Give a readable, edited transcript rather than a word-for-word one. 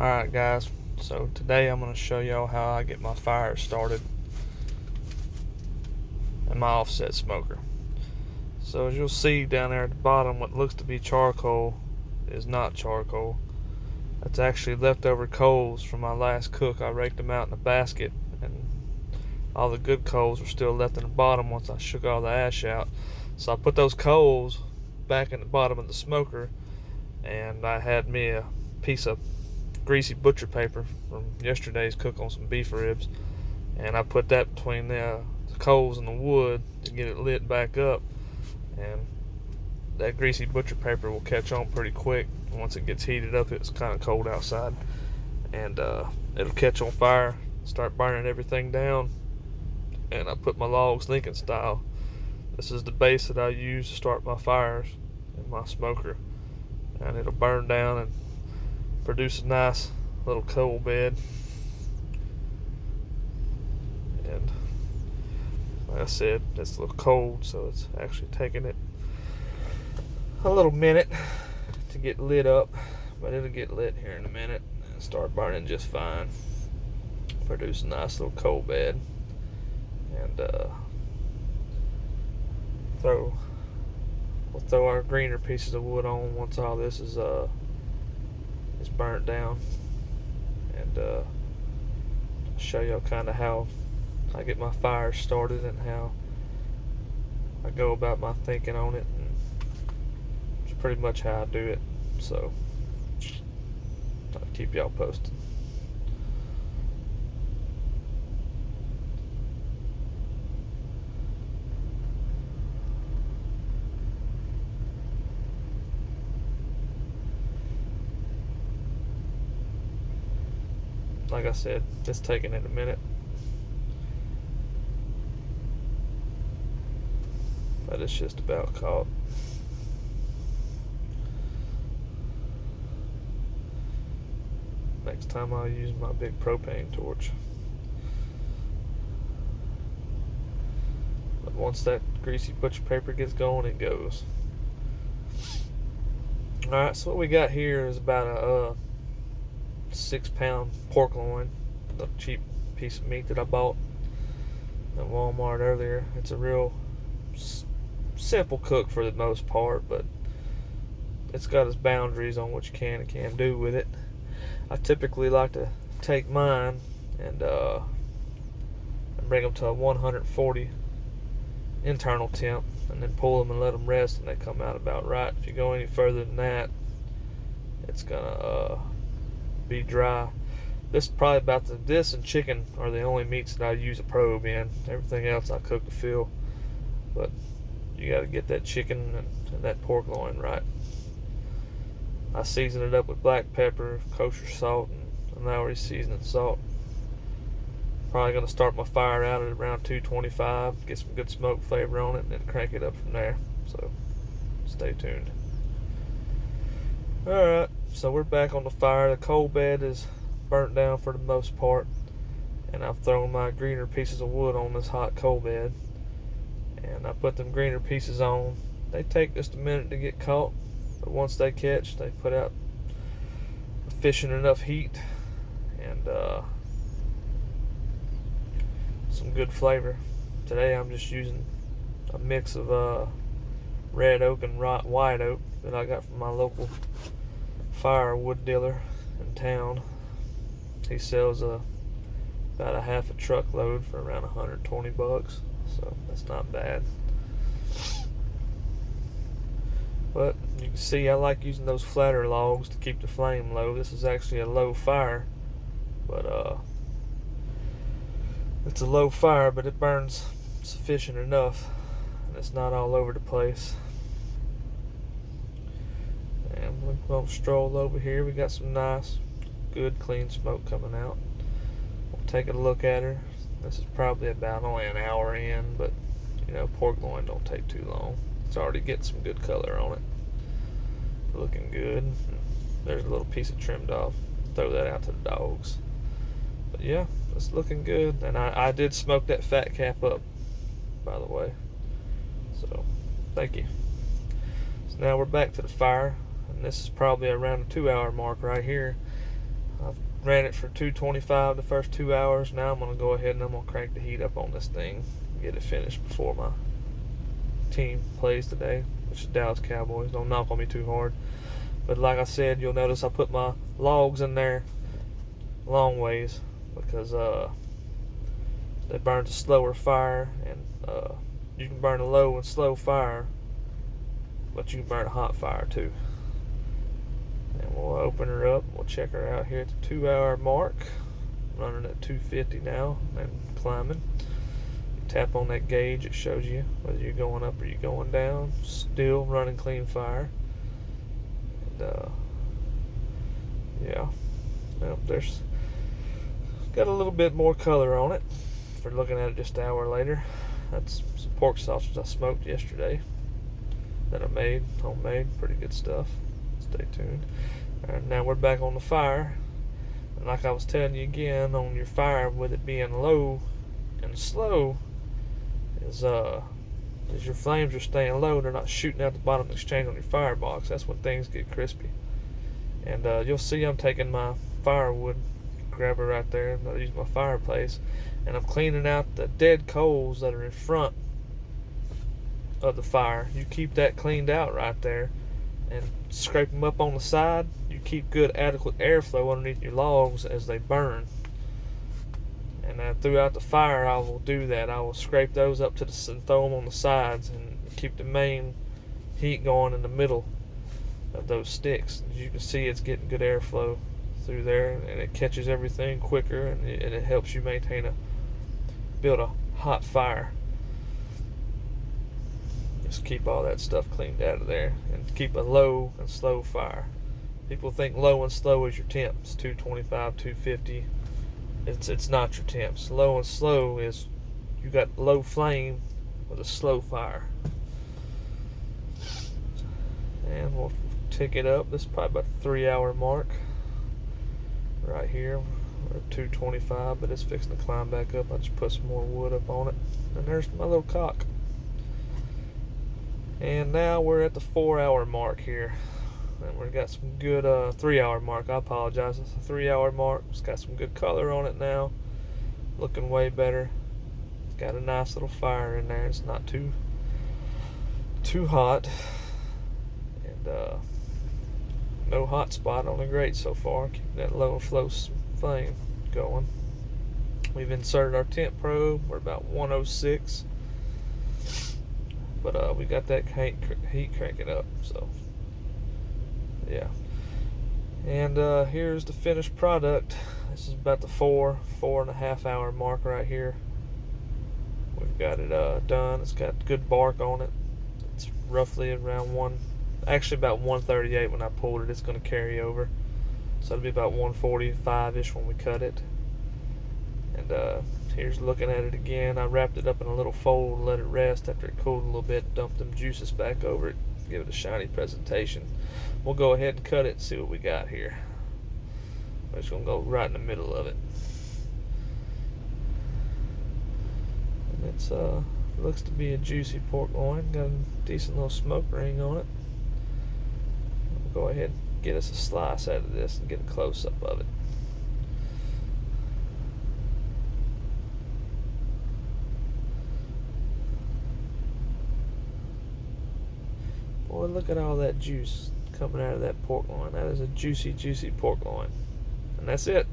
Alright guys, so today I'm going to show y'all how I get my fire started in my offset smoker. So as you'll see down there at the bottom, what looks to be charcoal is not charcoal. That's actually leftover coals from my last cook. I raked them out in a basket, and all the good coals were still left in the bottom once I shook all the ash out. So I put those coals back in the bottom of the smoker, and I had me a piece of greasy butcher paper from yesterday's cook on some beef ribs, and I put that between the coals and the wood to get it lit back up. And that greasy butcher paper will catch on pretty quick once it gets heated up. It's kind of cold outside, and it'll catch on fire, start burning everything down. And I put my logs Lincoln style. This is the base that I use to start my fires in my smoker, and it'll burn down and produce a nice little coal bed. And like I said, it's a little cold, so it's actually taking it a little minute to get lit up, but it'll get lit here in a minute and start burning just fine. Produce a nice little coal bed, and we'll throw our greener pieces of wood on once all this is burnt down, and show y'all kind of how I get my fire started and how I go about my thinking on it, and it's pretty much how I do it. So I'll keep y'all posted. Like I said, it's taking it a minute, but it's just about caught. Next time I'll use my big propane torch. But once that greasy butcher paper gets going, it goes. Alright, so what we got here is about a 6-pound pork loin, a cheap piece of meat that I bought at Walmart earlier. It's a real simple cook for the most part, but it's got its boundaries on what you can and can't do with it. I typically like to take mine and bring them to a 140 internal temp, and then pull them and let them rest, and they come out about right. If you go any further than that, it's gonna be dry. This is probably about this and chicken are the only meats that I use a probe in. Everything else I cook to fill, but you got to get that chicken and that pork loin right. I season it up with black pepper, kosher salt, and Lowry seasoning salt. Probably going to start my fire out at around 225, get some good smoke flavor on it, and then crank it up from there. So stay tuned. Alright, so we're back on the fire. The coal bed is burnt down for the most part, and I've thrown my greener pieces of wood on this hot coal bed, and I put them greener pieces on. They take just a minute to get caught, but once they catch, they put out efficient enough heat and some good flavor. Today I'm just using a mix of red oak and white oak that I got from my local firewood dealer in town. He sells about a half a truckload for around 120 bucks, so that's not bad. But you can see I like using those flatter logs to keep the flame low. This is actually a low fire, but it's a low fire, but it burns sufficient enough, and it's not all over the place. And we're going to stroll over here. We got some nice, good, clean smoke coming out. We'll take a look at her. This is probably about only an hour in, but you know, pork loin don't take too long. It's already getting some good color on it. Looking good. There's a little piece of trimmed off. Throw that out to the dogs. But yeah, it's looking good. And I did smoke that fat cap up, by the way. So, thank you. So now we're back to the fire. And this is probably around the 2-hour mark right here. I've ran it for 225 the first 2 hours. Now I'm going to go ahead and I'm going to crank the heat up on this thing, get it finished before my team plays today, which is Dallas Cowboys. Don't knock on me too hard. But like I said, you'll notice I put my logs in there long ways because they burn a slower fire, and you can burn a low and slow fire, but you can burn a hot fire too. And we'll open her up. We'll check her out here at the 2 hour mark. Running at 250 now and climbing. You tap on that gauge, it shows you whether you're going up or you're going down. Still running clean fire. And yeah, well, there's got a little bit more color on it. For looking at it just an hour later, that's some pork sausage I smoked yesterday that I made, homemade, pretty good stuff. Stay tuned. Alright, now we're back on the fire, and like I was telling you again, on your fire with it being low and slow, is as your flames are staying low, they're not shooting out the bottom of the exchange on your firebox. That's when things get crispy. And you'll see I'm taking my firewood grabber right there, and I use my fireplace, and I'm cleaning out the dead coals that are in front of the fire. You keep that cleaned out right there and scrape them up on the side. You keep good adequate airflow underneath your logs as they burn. And throughout the fire I will do that. I will scrape those up to the and throw them on the sides and keep the main heat going in the middle of those sticks. As you can see, it's getting good airflow through there, and it catches everything quicker, and it helps you build a hot fire. Just keep all that stuff cleaned out of there, and keep a low and slow fire. People think low and slow is your temps, 225, 250. It's not your temps. Low and slow is you got low flame with a slow fire. And we'll tick it up. This is probably about the 3 hour mark. Right here, we're at 225, but it's fixing to climb back up. I just put some more wood up on it. And there's my little cock. And now we're at the 4 hour mark here. And we've got some good 3 hour mark. I apologize. It's a 3 hour mark. It's got some good color on it now. Looking way better. It's got a nice little fire in there. It's not too hot. And no hot spot on the grate so far. Keeping that low and flow flame going. We've inserted our temp probe. We're about 106. But we got that heat cranking up, so yeah. And here's the finished product. This is about the 4.5 hour mark right here. We've got it done. It's got good bark on it. It's roughly around about 138 when I pulled it. It's going to carry over, so it'll be about 145-ish when we cut it. And here's looking at it again. I wrapped it up in a little fold and let it rest after it cooled a little bit. Dumped them juices back over it, give it a shiny presentation. We'll go ahead and cut it and see what we got here. We're just going to go right in the middle of it. And it's looks to be a juicy pork loin. Got a decent little smoke ring on it. We'll go ahead and get us a slice out of this and get a close-up of it. Boy, look at all that juice coming out of that pork loin. That is a juicy, juicy pork loin. And that's it.